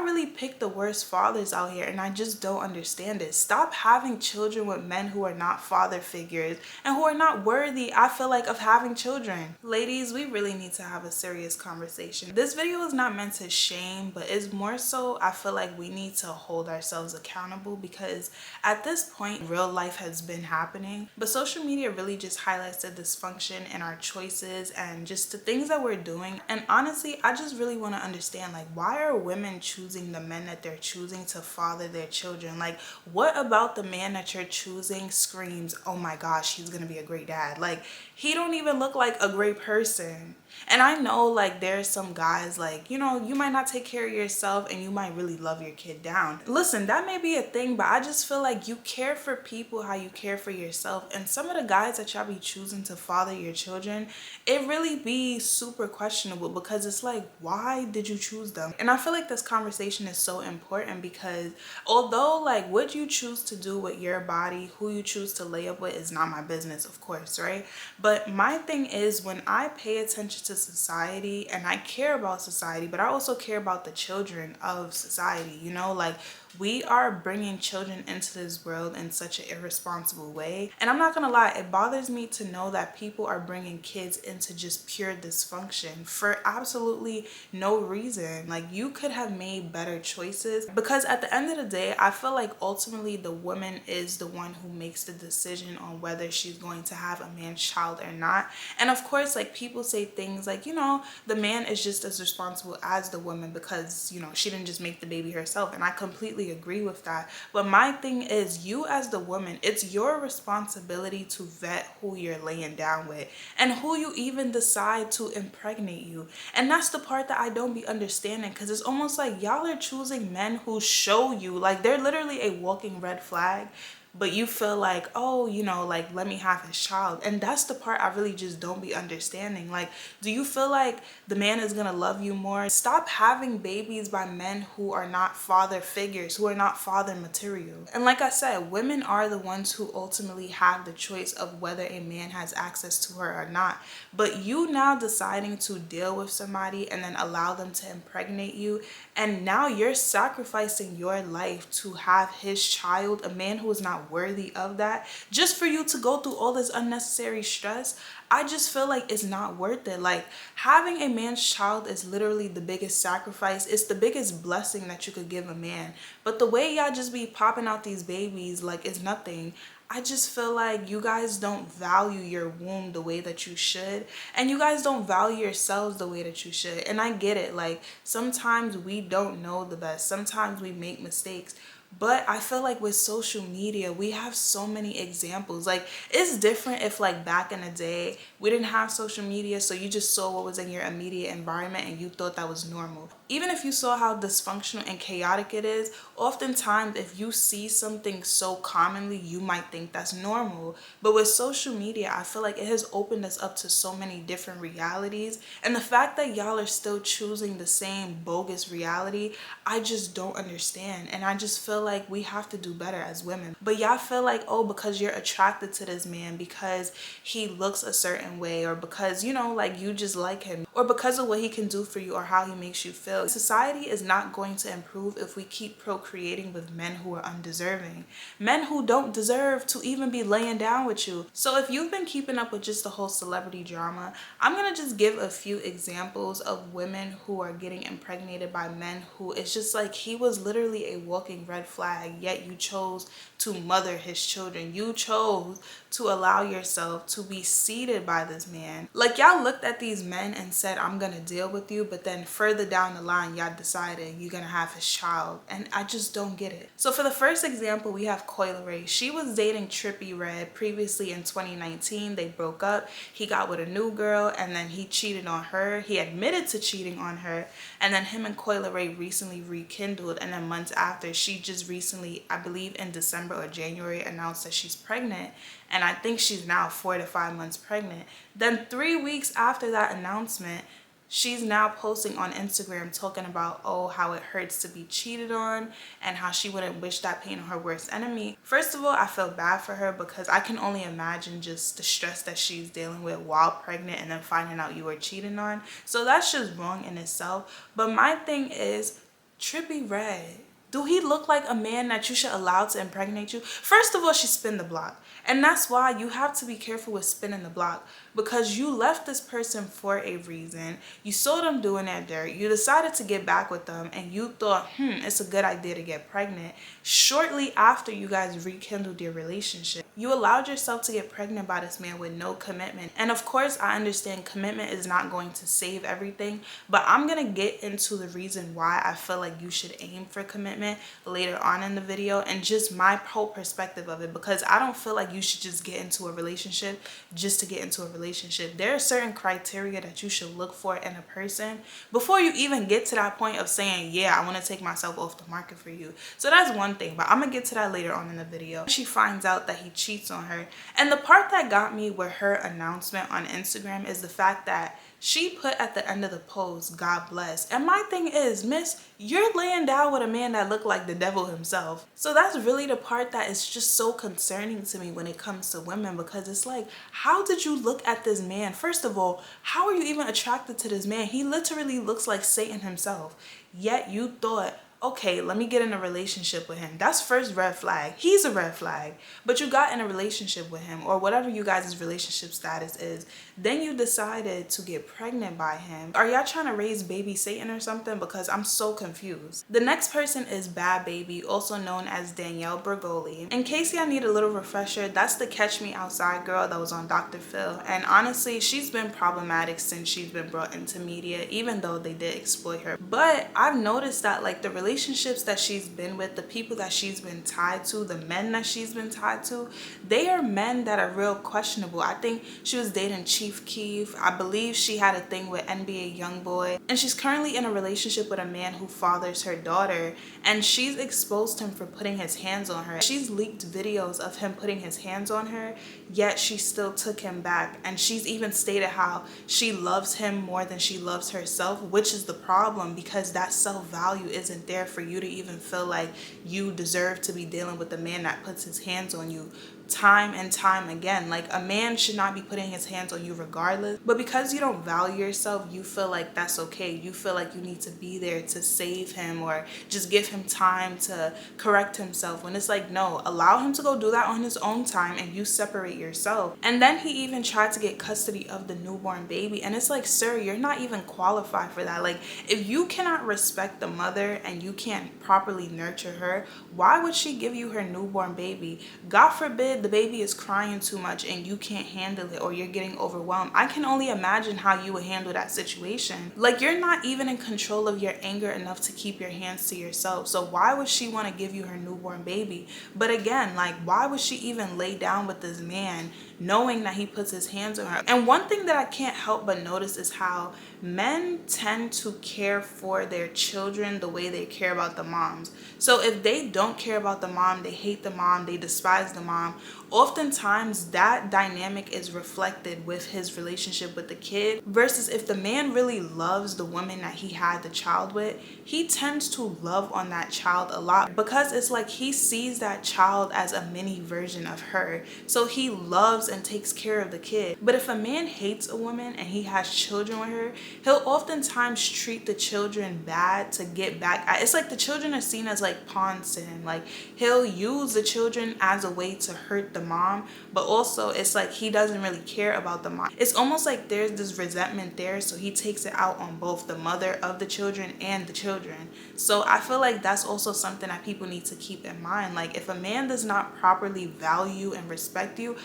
really pick the worst fathers out here, and I just don't understand it. Stop having children with men who are not father figures and who are not worthy, I feel like, of having children. Ladies, we really need to have a serious conversation. This video is not meant to shame, but it's more so I feel like we need to hold ourselves accountable, because at this point real life has been happening, but social media really just highlights the dysfunction in our choices and just the things that we're doing. And honestly, I just really want to understand, like, why are women choosing the men that they're choosing to father their children? Like, what about the man that you're choosing screams, oh my gosh, he's gonna be a great dad? Like, he don't even look like a great person. And I know, like, there's some guys, like, you know, you might not take care of yourself and you might really love your kid down. Listen, that may be a thing, but I just feel like you care for people how you care for yourself. And some of the guys that y'all be choosing to father your children, it really be super questionable, because it's like, why did you choose them? And I feel like this conversation is so important, because although, like, what you choose to do with your body, who you choose to lay up with, is not my business, of course, right? But my thing is, when I pay attention to society, and I care about society, but I also care about the children of society, you know, like, we are bringing children into this world in such an irresponsible way. And I'm not gonna lie, it bothers me to know that people are bringing kids into just pure dysfunction for absolutely no reason. Like, you could have made better choices, because at the end of the day, I feel like ultimately the woman is the one who makes the decision on whether she's going to have a man's child or not. And of course, like, people say things like, you know, the man is just as responsible as the woman, because, you know, she didn't just make the baby herself. And I completely agree with that. But my thing is, you as the woman, it's your responsibility to vet who you're laying down with and who you even decide to impregnate you. And that's the part that I don't be understanding, because it's almost like y'all are choosing men who show you, like, they're literally a walking red flag, but you feel like, oh, you know, like, let me have his child. And that's the part I really just don't be understanding. Like, do you feel like the man is gonna love you more? Stop having babies by men who are not father figures, who are not father material. And like I said, women are the ones who ultimately have the choice of whether a man has access to her or not. But you now deciding to deal with somebody and then allow them to impregnate you, and now you're sacrificing your life to have his child, a man who is not worthy of that, just for you to go through all this unnecessary stress. I just feel like it's not worth it. Like, having a man's child is literally the biggest sacrifice. It's the biggest blessing that you could give a man. But the way y'all just be popping out these babies like it's nothing, I just feel like you guys don't value your womb the way that you should. And you guys don't value yourselves the way that you should. And I get it. Like, sometimes we don't know the best. Sometimes we make mistakes. But I feel like with social media, we have so many examples. Like, it's different if, like, back in the day, we didn't have social media, so you just saw what was in your immediate environment and you thought that was normal. Even if you saw how dysfunctional and chaotic it is, oftentimes if you see something so commonly, you might think that's normal. But with social media, I feel like it has opened us up to so many different realities. And the fact that y'all are still choosing the same bogus reality, I just don't understand. And I just feel like we have to do better as women. But y'all feel like, oh, because you're attracted to this man because he looks a certain way, or because, you know, like, you just like him, or because of what he can do for you or how he makes you feel. Society is not going to improve if we keep procreating with men who are undeserving, men who don't deserve to even be laying down with you. So if you've been keeping up with just the whole celebrity drama, I'm gonna just give a few examples of women who are getting impregnated by men who, it's just like, he was literally a walking red flag, yet you chose to mother his children. You chose to allow yourself to be seated by this man. Like, y'all looked at these men and said, I'm gonna deal with you, but then further down the line, y'all decided you're gonna have his child. And I just don't get it. So for the first example, we have Kila Ray. She was dating Trippie Redd previously in 2019. They broke up. He got with a new girl, and then he cheated on her. He admitted to cheating on her, and then him and Kila Ray recently rekindled. And then months after, she just recently, I believe in December or January, announced that she's pregnant. And I think she's now 4 to 5 months pregnant. Then 3 weeks after that announcement, she's now posting on Instagram talking about, oh, how it hurts to be cheated on and how she wouldn't wish that pain on her worst enemy. First of all, I feel bad for her, because I can only imagine just the stress that she's dealing with while pregnant and then finding out you were cheating on. So that's just wrong in itself. But my thing is, Trippy Red. Do he look like a man that you should allow to impregnate you? First of all, she spin the block. And that's why you have to be careful with spinning the block, because you left this person for a reason. You saw them doing their dirt. You decided to get back with them and you thought, it's a good idea to get pregnant. Shortly after you guys rekindled your relationship, you allowed yourself to get pregnant by this man with no commitment. And of course, I understand commitment is not going to save everything, but I'm going to get into the reason why I feel like you should aim for commitment later on in the video, and just my whole perspective of it, because I don't feel like you should just get into a relationship just to get into a relationship. There are certain criteria that you should look for in a person before you even get to that point of saying, yeah, I want to take myself off the market for you. So that's one thing, but I'm gonna get to that later on in the video. She finds out that he cheats on her, and the part that got me with her announcement on Instagram is the fact that she put at the end of the post, God bless. And my thing is, miss, you're laying down with a man that looked like the devil himself. So that's really the part that is just so concerning to me when it comes to women, because it's like, how did you look at this man? First of all, how are you even attracted to this man? He literally looks like Satan himself. Yet you thought, okay, let me get in a relationship with him. That's first red flag. He's a red flag. But you got in a relationship with him, or whatever you guys' relationship status is. Then you decided to get pregnant by him. Are y'all trying to raise baby Satan or something? Because I'm so confused. The next person is Bad Baby, also known as Danielle Bergoli. In case y'all need a little refresher, that's the Catch Me Outside girl that was on Dr. Phil. And honestly, she's been problematic since she's been brought into media, even though they did exploit her. But I've noticed that like the relationships that she's been with, the people that she's been tied to, the men that she's been tied to, they are men that are real questionable. I think she was dating Chief Keef. I believe she had a thing with NBA YoungBoy, and she's currently in a relationship with a man who fathers her daughter, and she's exposed him for putting his hands on her. She's leaked videos of him putting his hands on her, yet she still took him back. And she's even stated how she loves him more than she loves herself, which is the problem, because that self-value isn't there for you to even feel like you deserve to be dealing with a man that puts his hands on you time and time again. Like, a man should not be putting his hands on you regardless, but because you don't value yourself, you feel like that's okay. You feel like you need to be there to save him or just give him time to correct himself, when it's like, no, allow him to go do that on his own time and you separate yourself. And then he even tried to get custody of the newborn baby, and it's like, sir, you're not even qualified for that. Like, if you cannot respect the mother and you can't properly nurture her, why would she give you her newborn baby? God forbid the baby is crying too much and you can't handle it, or you're getting overwhelmed. I can only imagine how you would handle that situation. Like, you're not even in control of your anger enough to keep your hands to yourself. So why would she want to give you her newborn baby? But again, like, why would she even lay down with this man knowing that he puts his hands on her? And one thing that I can't help but notice is how men tend to care for their children the way they care about the moms. So if they don't care about the mom, they hate the mom, they despise the mom, oftentimes that dynamic is reflected with his relationship with the kid. Versus if the man really loves the woman that he had the child with, he tends to love on that child a lot, because it's like he sees that child as a mini version of her. So he loves and takes care of the kid. But if a man hates a woman and he has children with her, he'll oftentimes treat the children bad to get back at. It's like the children are seen as like pawns to him. Like, he'll use the children as a way to hurt the mom, but also it's like he doesn't really care about the mom. It's almost like there's this resentment there, so he takes it out on both the mother of the children and the children. So I feel like that's also something that people need to keep in mind. Like, if a man does not properly value and respect you,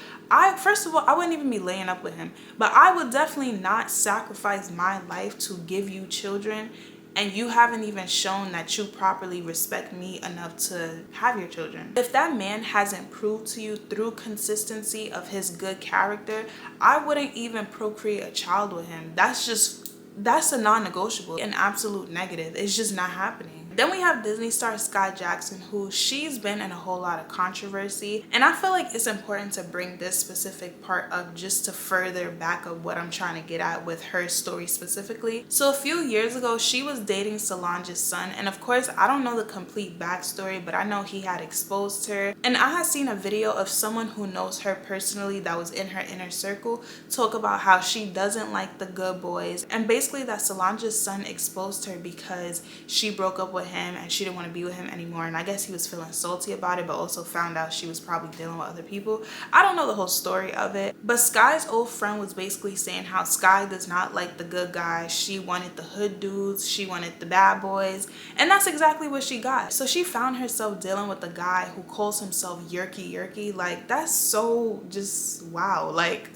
first of all, I wouldn't even be laying up with him, but I would definitely not sacrifice my life to give you children, and you haven't even shown that you properly respect me enough to have your children. If that man hasn't proved to you through consistency of his good character, I wouldn't even procreate a child with him. That's a non-negotiable, an absolute negative. It's just not happening. Then we have Disney star Sky Jackson, who she's been in a whole lot of controversy, and I feel like it's important to bring this specific part up just to further back up what I'm trying to get at with her story specifically. So a few years ago, she was dating Solange's son, and of course I don't know the complete backstory, but I know he had exposed her, and I had seen a video of someone who knows her personally that was in her inner circle talk about how she doesn't like the good boys, and basically that Solange's son exposed her because she broke up with with him and she didn't want to be with him anymore, and I guess he was feeling salty about it, but also found out she was probably dealing with other people. I don't know the whole story of it, but Sky's old friend was basically saying how Sky does not like the good guys. She wanted the hood dudes, she wanted the bad boys, and that's exactly what she got. So she found herself dealing with a guy who calls himself Yerky. Like, that's so just wow. Like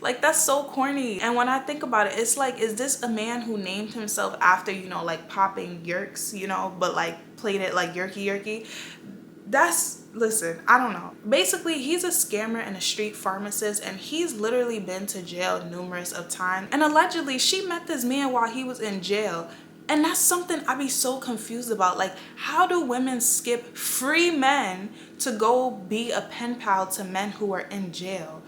like, that's so corny. And when I think about it, it's like, is this a man who named himself after, you know, like popping yerks, you know, but like played it like Yerky? That's, listen, I don't know. Basically, he's a scammer and a street pharmacist, and he's literally been to jail numerous of times. And allegedly, she met this man while he was in jail. And that's something I be so confused about. Like, how do women skip free men to go be a pen pal to men who are in jail?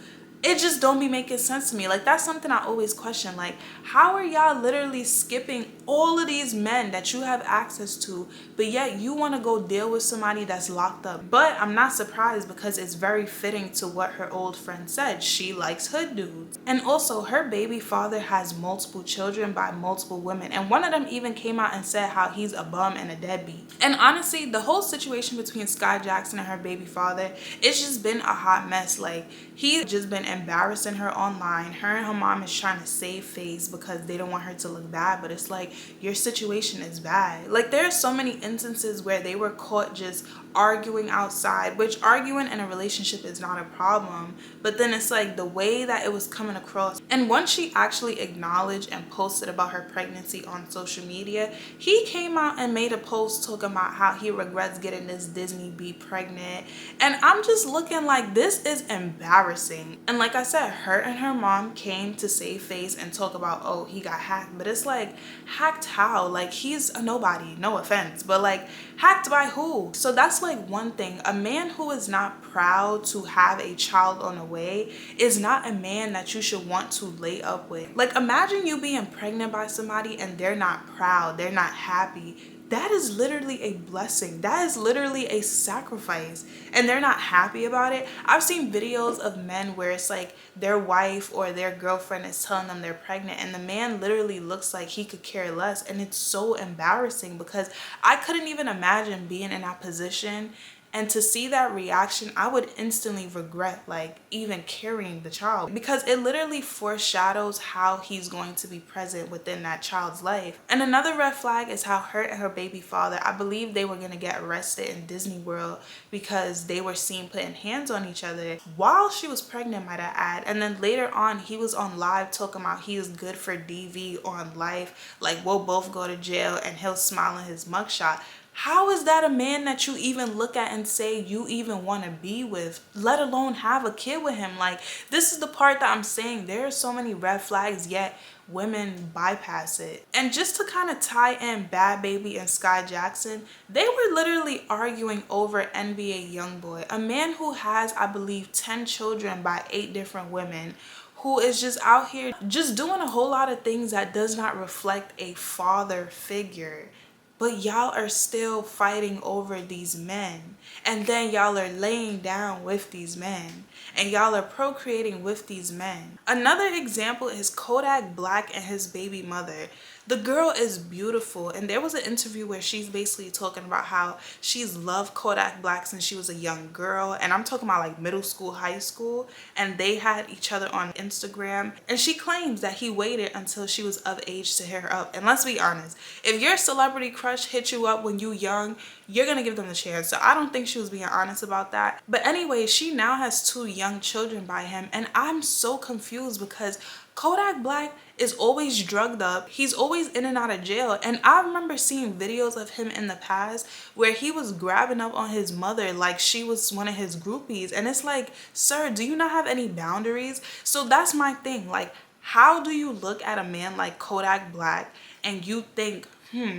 It just don't be making sense to me. Like, that's something I always question. Like, how are y'all literally skipping all of these men that you have access to, but yet you want to go deal with somebody that's locked up? But I'm not surprised, because it's very fitting to what her old friend said. She likes hood dudes. And also, her baby father has multiple children by multiple women, and one of them even came out and said how he's a bum and a deadbeat. And honestly, the whole situation between Sky Jackson and her baby father, it's just been a hot mess. Like, he's just been embarrassing her online. Her and her mom is trying to save face because they don't want her to look bad, but it's like, your situation is bad. Like, there are so many instances where they were caught just arguing outside, which arguing in a relationship is not a problem, but then it's like the way that it was coming across. And once she actually acknowledged and posted about her pregnancy on social media, he came out and made a post talking about how he regrets getting this Disney bee pregnant. And I'm just looking like, this is embarrassing. And like I said, her and her mom came to save face and talk about, oh, he got hacked. But it's like, hacked how? Like, he's a nobody, no offense, but like, hacked by who? So that's like one thing. A man who is not proud to have a child on the way is not a man that you should want to lay up with. Like, imagine you being pregnant by somebody and they're not proud, they're not happy. That is literally a blessing. That is literally a sacrifice, and they're not happy about it. I've seen videos of men where it's like their wife or their girlfriend is telling them they're pregnant, and the man literally looks like he could care less, and it's so embarrassing, because I couldn't even imagine being in that position. And to see that reaction, I would instantly regret like even carrying the child, because it literally foreshadows how he's going to be present within that child's life. And another red flag is how her and her baby father, I believe they were going to get arrested in Disney World because they were seen putting hands on each other while she was pregnant, might I add. And then later on, he was on live talking about he is good for DV on life. Like, we'll both go to jail and he'll smile in his mugshot. How is that a man that you even look at and say you even want to be with, let alone have a kid with him? Like, this is the part that I'm saying there are so many red flags, yet women bypass it. And just to kind of tie in Bad Baby and Sky Jackson, they were literally arguing over NBA Youngboy, a man who has, I believe, 10 children by 8 different women, who is just out here just doing a whole lot of things that does not reflect a father figure. But y'all are still fighting over these men, and then y'all are laying down with these men, and y'all are procreating with these men. Another example is Kodak Black and his baby mother. The girl is beautiful, and there was an interview where she's basically talking about how she's loved Kodak Black since she was a young girl, and I'm talking about like middle school, high school, and they had each other on Instagram, and she claims that he waited until she was of age to hit her up. And let's be honest, if your celebrity crush hit you up when you young, you're gonna give them the chance. So I don't think she was being honest about that. But anyway, she now has 2 young children by him, and I'm so confused because Kodak Black is always drugged up. He's always in and out of jail. And I remember seeing videos of him in the past where he was grabbing up on his mother like she was one of his groupies. And it's like, sir, do you not have any boundaries? So that's my thing. Like, how do you look at a man like Kodak Black and you think,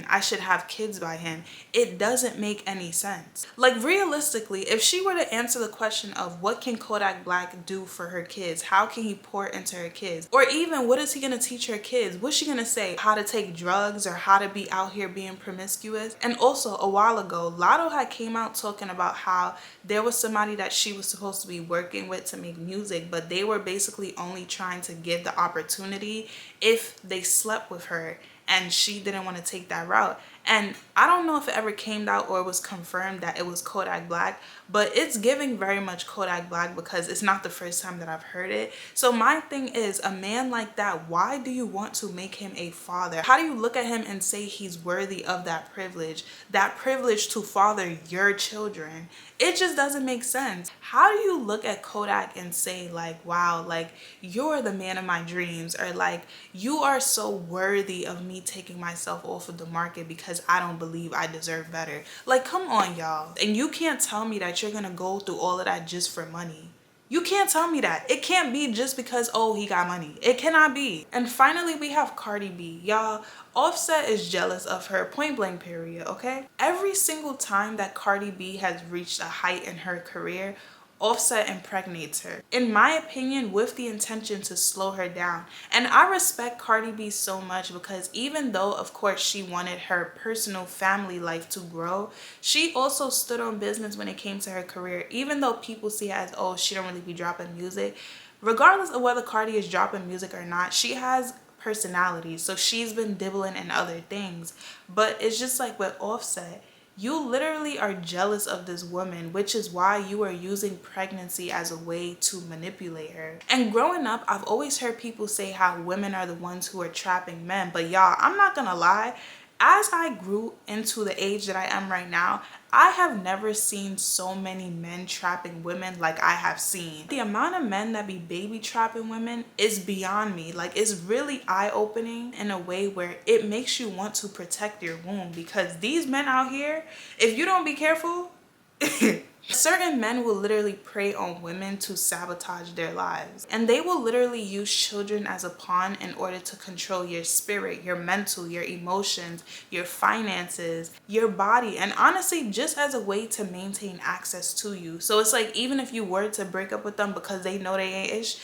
I should have kids by him? It doesn't make any sense. Like, realistically, if she were to answer the question of what can Kodak Black do for her kids, how can he pour into her kids, or even what is he gonna teach her kids, what's she gonna say? How to take drugs or how to be out here being promiscuous? And also, a while ago, Lotto had came out talking about how there was somebody that she was supposed to be working with to make music, but they were basically only trying to give the opportunity if they slept with her, and she didn't want to take that route. And I don't know if it ever came out or was confirmed that it was Kodak Black, but it's giving very much Kodak Black because it's not the first time that I've heard it. So my thing is, a man like that, why do you want to make him a father? How do you look at him and say he's worthy of that privilege to father your children? It just doesn't make sense. How do you look at Kodak and say like, wow, like you're the man of my dreams, or like you are so worthy of me taking myself off of the market because I don't believe I deserve better? Like, come on, y'all. And you can't tell me that you're gonna go through all of that just for money. You can't tell me that. It can't be just because, oh, he got money. It cannot be. And finally, we have Cardi B. Y'all, Offset is jealous of her, point blank period, okay? Every single time that Cardi B has reached a height in her career, Offset impregnates her, in my opinion, with the intention to slow her down. And I respect Cardi B so much because even though, of course, she wanted her personal family life to grow, she also stood on business when it came to her career. Even though people see it as, oh, she don't really be dropping music. Regardless of whether Cardi is dropping music or not, she has personality. So she's been dibbling in other things. But it's just like with Offset, you literally are jealous of this woman, which is why you are using pregnancy as a way to manipulate her. And growing up, I've always heard people say how women are the ones who are trapping men. But y'all, I'm not gonna lie. As I grew into the age that I am right now, I have never seen so many men trapping women like I have seen. The amount of men that be baby trapping women is beyond me. Like, it's really eye-opening in a way where it makes you want to protect your womb, because these men out here, if you don't be careful, certain men will literally prey on women to sabotage their lives. And they will literally use children as a pawn in order to control your spirit, your mental, your emotions, your finances, your body, and honestly, just as a way to maintain access to you. So it's like, even if you were to break up with them because they know they ain't ish,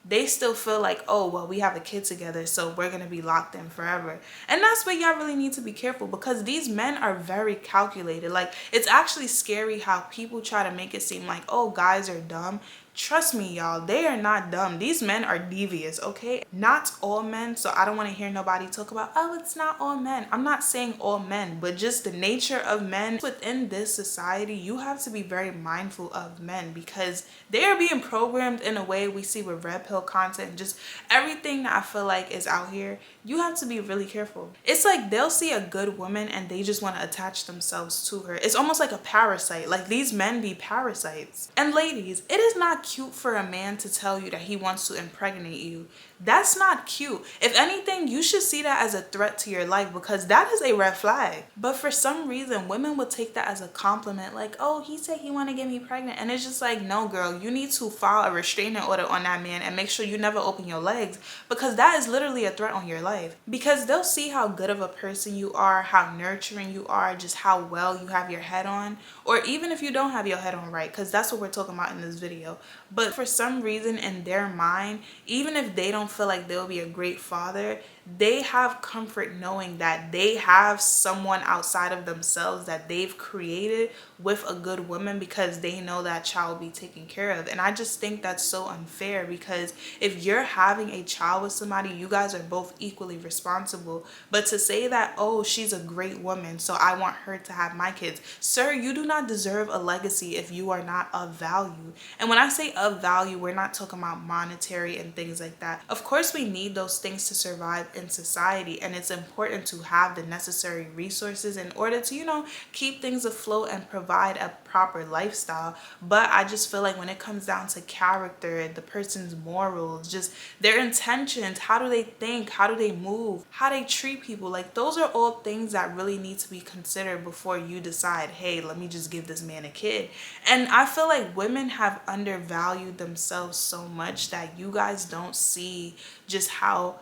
they still feel like, oh, well, we have a kid together, so we're gonna be locked in forever. And that's where y'all really need to be careful, because these men are very calculated. Like, it's actually scary how people try to make it seem like, oh, guys are dumb. Trust me, y'all, they are not dumb. These men are devious, okay? Not all men, so I don't want to hear nobody talk about, oh, it's not all men. I'm not saying all men, but just the nature of men within this society, you have to be very mindful of men, because they are being programmed in a way we see with red pill content, just everything that I feel like is out here. You have to be really careful. It's like they'll see a good woman and they just want to attach themselves to her. It's almost like a parasite. Like, these men be parasites. And ladies, it is not cute for a man to tell you that he wants to impregnate you. That's not cute. If anything, you should see that as a threat to your life, because that is a red flag. But for some reason, women will take that as a compliment. Like, oh, he said he want to get me pregnant. And it's just like, no, girl, you need to file a restraining order on that man and make sure you never open your legs, because that is literally a threat on your life. Because they'll see how good of a person you are, how nurturing you are, just how well you have your head on, or even if you don't have your head on right, because that's what we're talking about in this video. But for some reason in their mind, even if they don't feel like they'll be a great father, they have comfort knowing that they have someone outside of themselves that they've created with a good woman, because they know that child will be taken care of. And I just think that's so unfair, because if you're having a child with somebody, you guys are both equally responsible. But to say that, oh, she's a great woman, so I want her to have my kids. Sir, you do not deserve a legacy if you are not of value. And when I say of value, we're not talking about monetary and things like that. Of course, we need those things to survive in society, and it's important to have the necessary resources in order to, you know, keep things afloat and provide a proper lifestyle. But I just feel like when it comes down to character, the person's morals, just their intentions, how do they think, how do they move, how they treat people, like those are all things that really need to be considered before you decide, hey, let me just give this man a kid. And I feel like women have undervalued themselves so much that you guys don't see just how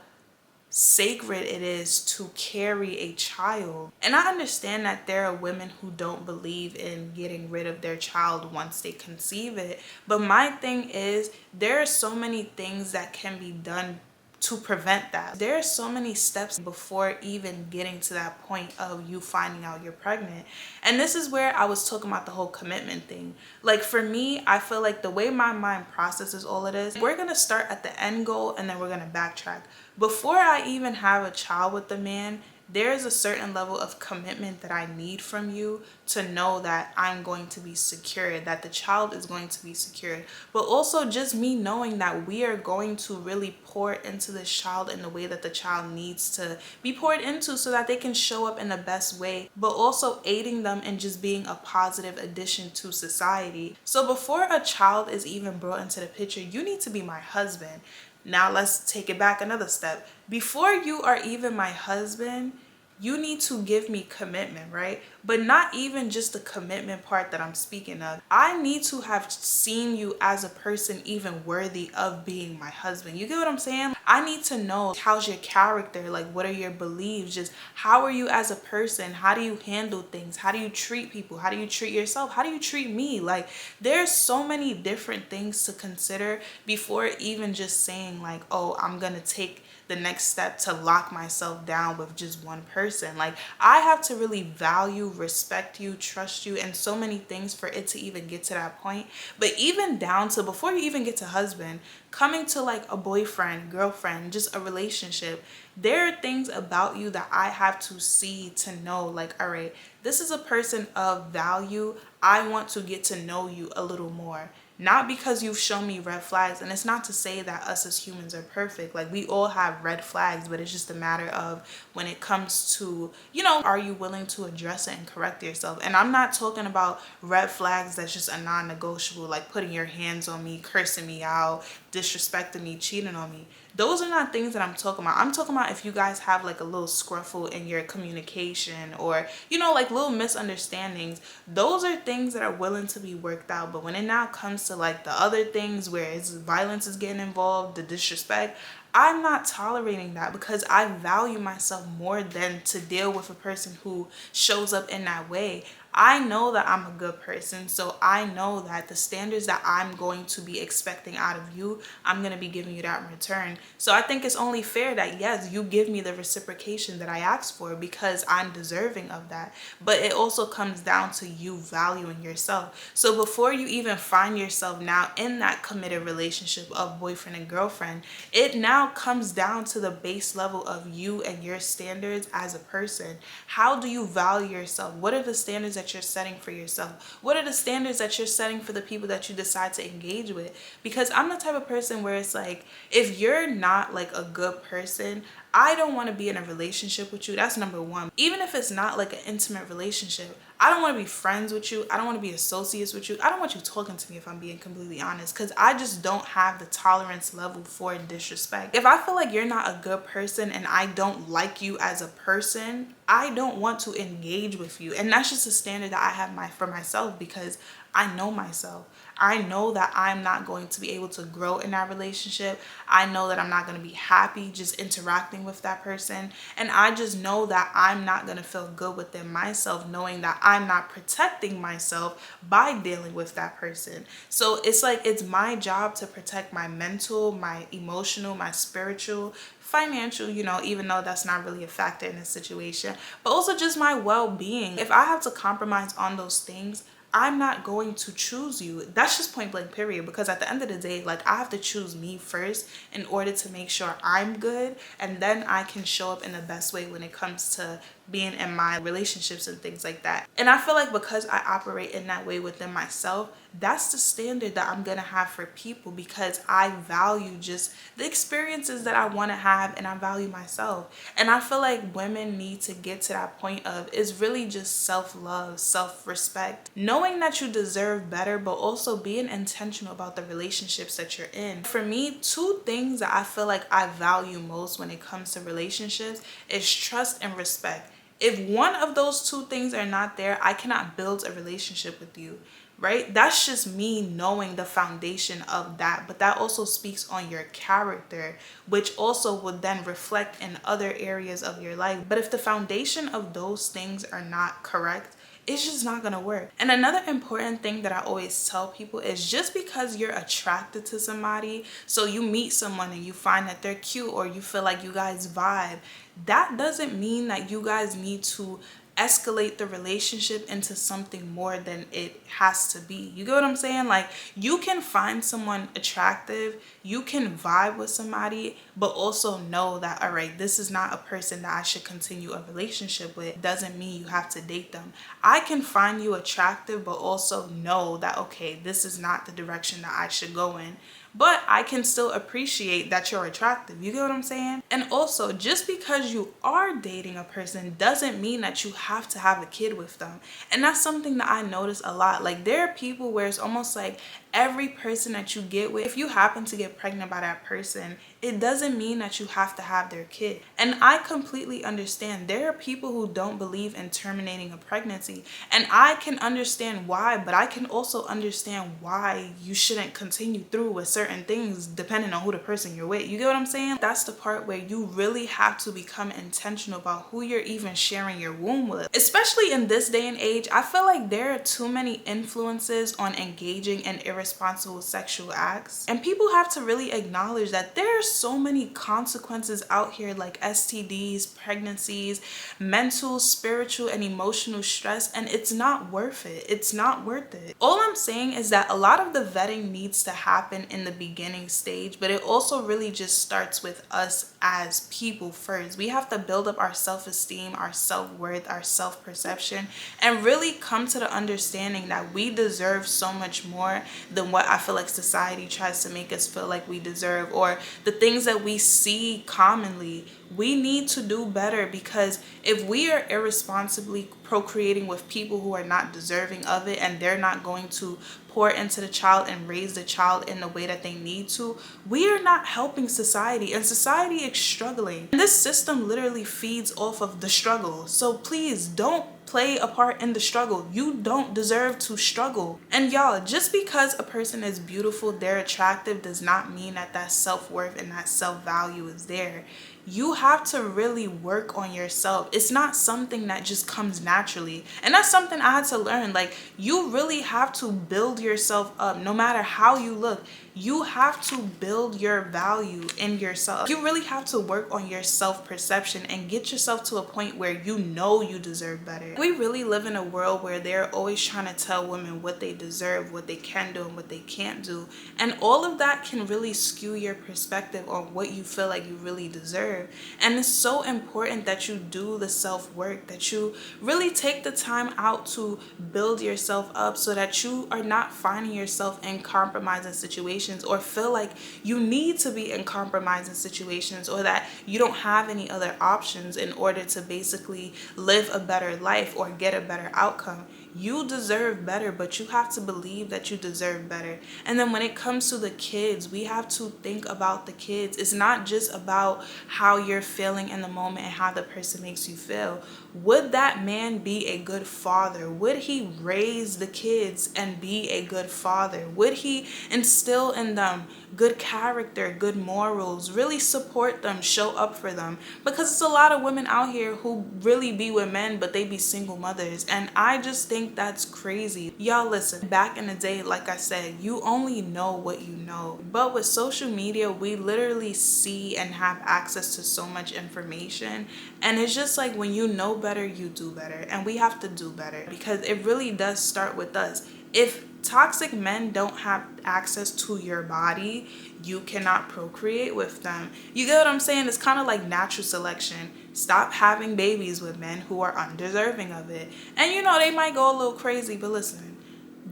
sacred it is to carry a child. And I understand that there are women who don't believe in getting rid of their child once they conceive it, but my thing is, there are so many things that can be done to prevent that. There are so many steps before even getting to that point of you finding out you're pregnant. And this is where I was talking about the whole commitment thing. Like, for me, I feel like the way my mind processes all of this, we're gonna start at the end goal and then we're gonna backtrack. Before I even have a child with the man, there's a certain level of commitment that I need from you to know that I'm going to be secure, that the child is going to be secure, but also just me knowing that we are going to really pour into this child in the way that the child needs to be poured into so that they can show up in the best way, but also aiding them in just being a positive addition to society. So before a child is even brought into the picture, you need to be my husband. Now let's take it back another step. Before you are even my husband, you need to give me commitment, right? But not even just the commitment part that I'm speaking of. I need to have seen you as a person even worthy of being my husband. You get what I'm saying? I need to know, how's your character? Like, what are your beliefs? Just how are you as a person? How do you handle things? How do you treat people? How do you treat yourself? How do you treat me? Like, there's so many different things to consider before even just saying like, oh, I'm gonna take the next step to lock myself down with just one person. Like, I have to really value, respect you, trust you, and so many things for it to even get to that point. But even down to before you even get to husband, coming to like a boyfriend, girlfriend, just a relationship, there are things about you that I have to see to know like, all right, this is a person of value. I want to get to know you a little more. Not because you've shown me red flags, and it's not to say that us as humans are perfect. Like, we all have red flags, but it's just a matter of when it comes to, you know, are you willing to address it and correct yourself? And I'm not talking about red flags that's just a non-negotiable, like putting your hands on me, cursing me out, disrespecting me, cheating on me. Those are not things that I'm talking about. I'm talking about if you guys have like a little scruffle in your communication, or, you know, like little misunderstandings. Those are things that are willing to be worked out. But when it now comes to like the other things where it's violence is getting involved, the disrespect, I'm not tolerating that, because I value myself more than to deal with a person who shows up in that way. I know that I'm a good person, so I know that the standards that I'm going to be expecting out of you, I'm going to be giving you that in return. So I think it's only fair that, yes, you give me the reciprocation that I asked for, because I'm deserving of that. But it also comes down to you valuing yourself. So before you even find yourself now in that committed relationship of boyfriend and girlfriend, it now comes down to the base level of you and your standards as a person. How do you value yourself? What are the standards that you're setting for yourself? What are the standards that you're setting for the people that you decide to engage with? Because I'm the type of person where it's like, if you're not like a good person, I don't want to be in a relationship with you. That's number one. Even if it's not like an intimate relationship, I don't want to be friends with you. I don't want to be associates with you. I don't want you talking to me, if I'm being completely honest, because I just don't have the tolerance level for disrespect. If I feel like you're not a good person and I don't like you as a person, I don't want to engage with you. And that's just a standard that I have for myself, because I know myself. I know that I'm not going to be able to grow in that relationship. I know that I'm not going to be happy just interacting with that person. And I just know that I'm not going to feel good within myself knowing that I'm not protecting myself by dealing with that person. So it's like, it's my job to protect my mental, my emotional, my spiritual, financial, you know, even though that's not really a factor in this situation, but also just my well-being. If I have to compromise on those things, I'm not going to choose you. That's just point blank period, because at the end of the day, like, I have to choose me first in order to make sure I'm good, and then I can show up in the best way when it comes to being in my relationships and things like that. And I feel like because I operate in that way within myself, that's the standard that I'm gonna have for people, because I value just the experiences that I want to have, and I value myself. And I feel like women need to get to that point of, is really just self-love, self-respect, knowing that you deserve better, but also being intentional about the relationships that you're in. For me, two things that I feel like I value most when it comes to relationships is trust and respect. If one of those two things are not there, I cannot build a relationship with you, right? That's just me knowing the foundation of that. But that also speaks on your character, which also would then reflect in other areas of your life. But if the foundation of those things are not correct, it's just not gonna work. And another important thing that I always tell people is, just because you're attracted to somebody, so you meet someone and you find that they're cute, or you feel like you guys vibe, that doesn't mean that you guys need to escalate the relationship into something more than it has to be. You get what I'm saying? Like, you can find someone attractive, you can vibe with somebody, but also know that, all right, this is not a person that I should continue a relationship with. Doesn't mean you have to date them. I can find you attractive, but also know that, okay, this is not the direction that I should go in. But I can still appreciate that you're attractive. You get what I'm saying? And also, just because you are dating a person doesn't mean that you have to have a kid with them. And that's something that I notice a lot. Like, there are people where it's almost like every person that you get with, if you happen to get pregnant by that person, it doesn't mean that you have to have their kid. And I completely understand. There are people who don't believe in terminating a pregnancy. And I can understand why, but I can also understand why you shouldn't continue through with certain things depending on who the person you're with. You get what I'm saying? That's the part where you really have to become intentional about who you're even sharing your womb with. Especially in this day and age, I feel like there are too many influences on engaging in irresponsible sexual acts. And people have to really acknowledge that there are so many consequences out here, like STDs, pregnancies, mental, spiritual, and emotional stress, and it's not worth it. It's not worth it. All I'm saying is that a lot of the vetting needs to happen in the beginning stage, but it also really just starts with us as people first. We have to build up our self-esteem, our self-worth, our self-perception, and really come to the understanding that we deserve so much more than what I feel like society tries to make us feel like we deserve, or the things that we see commonly. We need to do better, because if we are irresponsibly procreating with people who are not deserving of it, and they're not going to pour into the child and raise the child in the way that they need to, we are not helping society, and society is struggling. And this system literally feeds off of the struggle. So please don't play a part in the struggle. You don't deserve to struggle. And y'all, just because a person is beautiful, they're attractive, does not mean that that self-worth and that self-value is there. You have to really work on yourself. It's not something that just comes naturally. And that's something I had to learn. Like, you really have to build yourself up. No matter how you look, you have to build your value in yourself. You really have to work on your self-perception and get yourself to a point where you know you deserve better. We really live in a world where they're always trying to tell women what they deserve, what they can do, and what they can't do. And all of that can really skew your perspective on what you feel like you really deserve. And it's so important that you do the self-work, that you really take the time out to build yourself up, so that you are not finding yourself in compromising situations, or feel like you need to be in compromising situations, or that you don't have any other options in order to basically live a better life or get a better outcome. You deserve better, but you have to believe that you deserve better. And then when it comes to the kids, we have to think about the kids. It's not just about how you're feeling in the moment and how the person makes you feel. Would that man be a good father? Would he raise the kids and be a good father? Would he instill in them good character, good morals, really support them, show up for them? Because it's a lot of women out here who really be with men, but they be single mothers. And I just think that's crazy. Y'all, listen, back in the day, like I said, you only know what you know. But with social media, we literally see and have access to so much information. And it's just like, when you know better, you do better. And we have to do better, because it really does start with us. If toxic men don't have access to your body, you cannot procreate with them. You get what I'm saying? It's kind of like natural selection. Stop having babies with men who are undeserving of it. And you know, they might go a little crazy, but listen,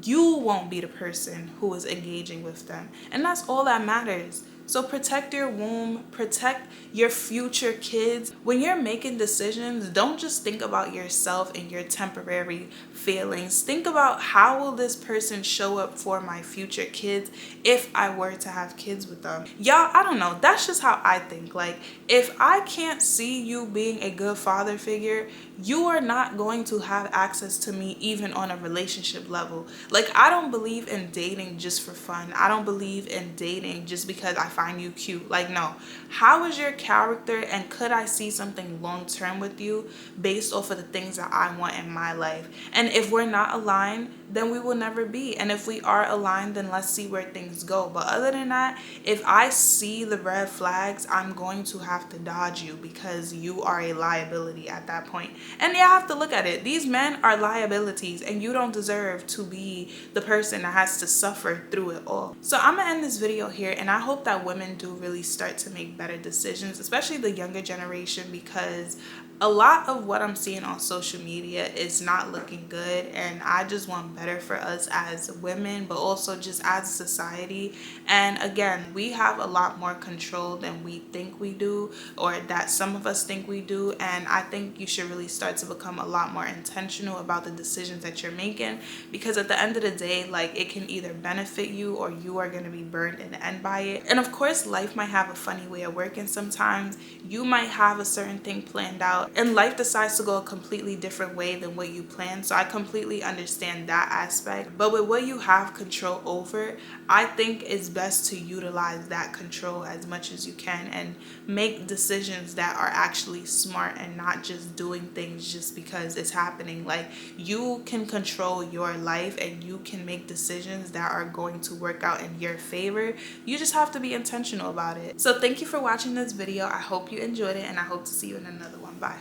you won't be the person who is engaging with them. And that's all that matters. So protect your womb, protect your future kids. When you're making decisions, don't just think about yourself and your temporary feelings. Think about, how will this person show up for my future kids if I were to have kids with them? Y'all, I don't know. That's just how I think. Like, if I can't see you being a good father figure, you are not going to have access to me even on a relationship level. Like, I don't believe in dating just for fun. I don't believe in dating just because I find you cute. Like, no. How is your character, and could I see something long term with you based off of the things that I want in my life? And if we're not aligned, then we will never be. And if we are aligned, then let's see where things go. But other than that, if I see the red flags, I'm going to have to dodge you, because you are a liability at that point. And you have to look at it. These men are liabilities, and you don't deserve to be the person that has to suffer through it all. So I'm gonna end this video here, and I hope that women do really start to make better decisions, especially the younger generation, because a lot of what I'm seeing on social media is not looking good, and I just want better for us as women, but also just as a society. And again, we have a lot more control than we think we do, or that some of us think we do, and I think you should really start to become a lot more intentional about the decisions that you're making, because at the end of the day, like, it can either benefit you or you are going to be burned in the end by it. And of course, life might have a funny way of working sometimes. You might have a certain thing planned out and life decides to go a completely different way than what you planned. So I completely understand that aspect. But with what you have control over, I think it's best to utilize that control as much as you can and make decisions that are actually smart and not just doing things just because it's happening. Like, you can control your life and you can make decisions that are going to work out in your favor. You just have to be intentional about it. So thank you for watching this video. I hope you enjoyed it, and I hope to see you in another one. Bye.